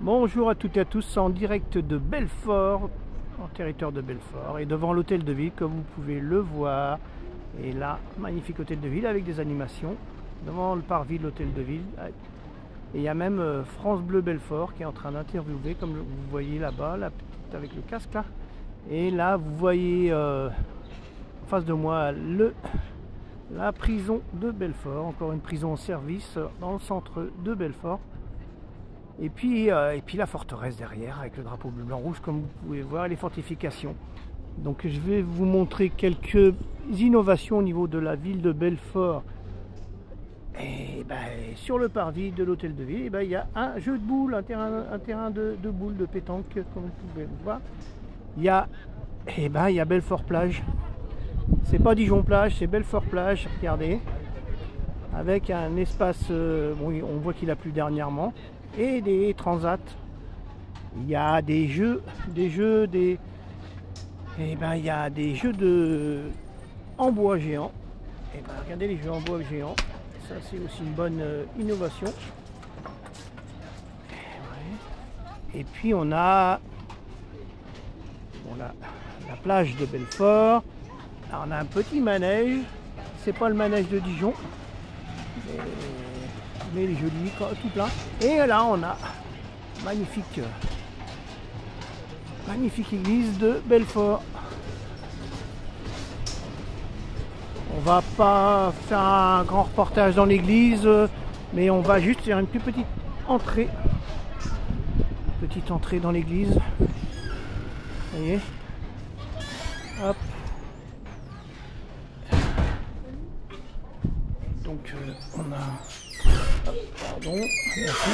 Bonjour à toutes et à tous en direct de Belfort, en territoire de Belfort, et devant l'hôtel de ville comme vous pouvez le voir. Et là, magnifique hôtel de ville avec des animations devant le parvis de l'hôtel de ville. Et il y a même France Bleu Belfort qui est en train d'interviewer, comme vous voyez là-bas, la petite avec le casque là. Et là, vous voyez en face de moi la prison de Belfort, encore une prison en service dans le centre de Belfort. Et puis la forteresse derrière avec le drapeau bleu blanc rouge comme vous pouvez voir, et les fortifications. Donc je vais vous montrer quelques innovations au niveau de la ville de Belfort. Et sur le parvis de l'hôtel de ville, il y a un jeu de boules, un terrain de boules de pétanque comme vous pouvez le voir. Il y a Belfort plage. C'est pas Dijon plage, c'est Belfort plage, regardez. Avec un espace, on voit qu'il a plu dernièrement. Et des transats. Il y a des jeux de en bois géant. Regardez les jeux en bois géant. Ça c'est aussi une bonne innovation. Et puis on a la plage de Belfort. Alors on a un petit manège. C'est pas le manège de Dijon. Mais il est joli, tout plein. Et là on a magnifique église de Belfort. On va pas faire un grand reportage dans l'église, mais on va juste faire une plus petite entrée. Petite entrée dans l'église. Vous voyez. Hop. Donc on a... Pardon, merci.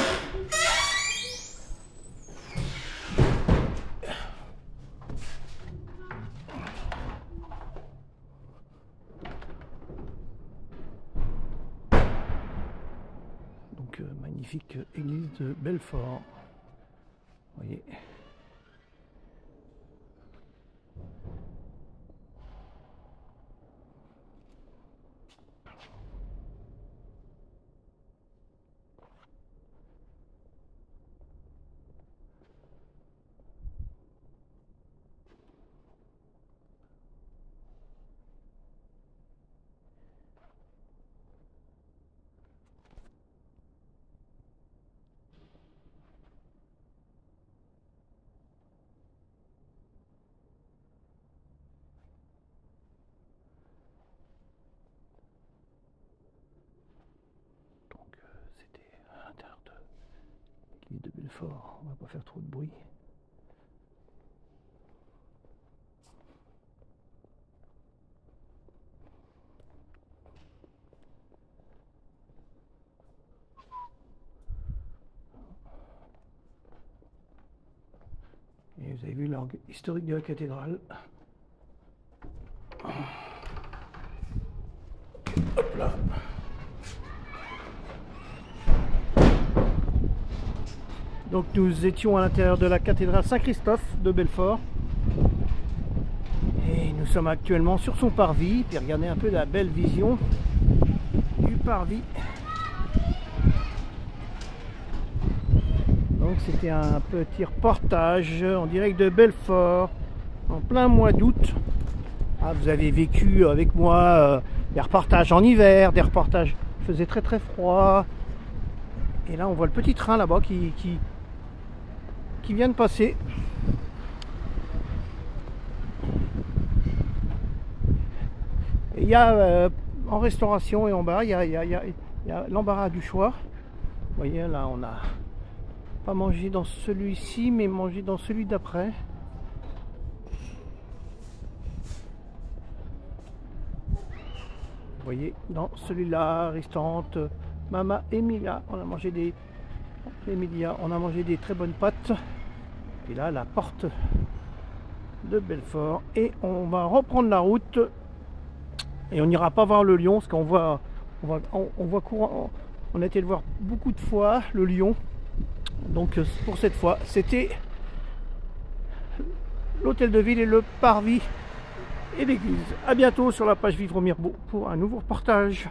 Donc magnifique église de Belfort. Vous voyez. De Belfort, on va pas faire trop de bruit. Et vous avez vu l'orgue historique de la cathédrale. Hop là. Donc nous étions à l'intérieur de la cathédrale Saint-Christophe de Belfort. Et nous sommes actuellement sur son parvis. Puis regardez un peu la belle vision du parvis. Donc c'était un petit reportage en direct de Belfort en plein mois d'août. Vous avez vécu avec moi des reportages en hiver, des reportages, il faisait très très froid. Et là on voit le petit train là-bas qui vient de passer. Et il y a en restauration et en bar, il y a l'embarras du choix. Vous voyez là on a pas mangé dans celui-ci mais mangé dans celui d'après. Vous voyez dans celui-là, restaurant Mama Emilia, on a mangé des très bonnes pâtes. Et là la porte de Belfort, et on va reprendre la route et on n'ira pas voir le lion parce qu'on voit courant, on a été le voir beaucoup de fois le lion. Donc pour cette fois c'était l'hôtel de ville et le parvis et l'église. À bientôt sur la page Vivre Mirbeau pour un nouveau reportage.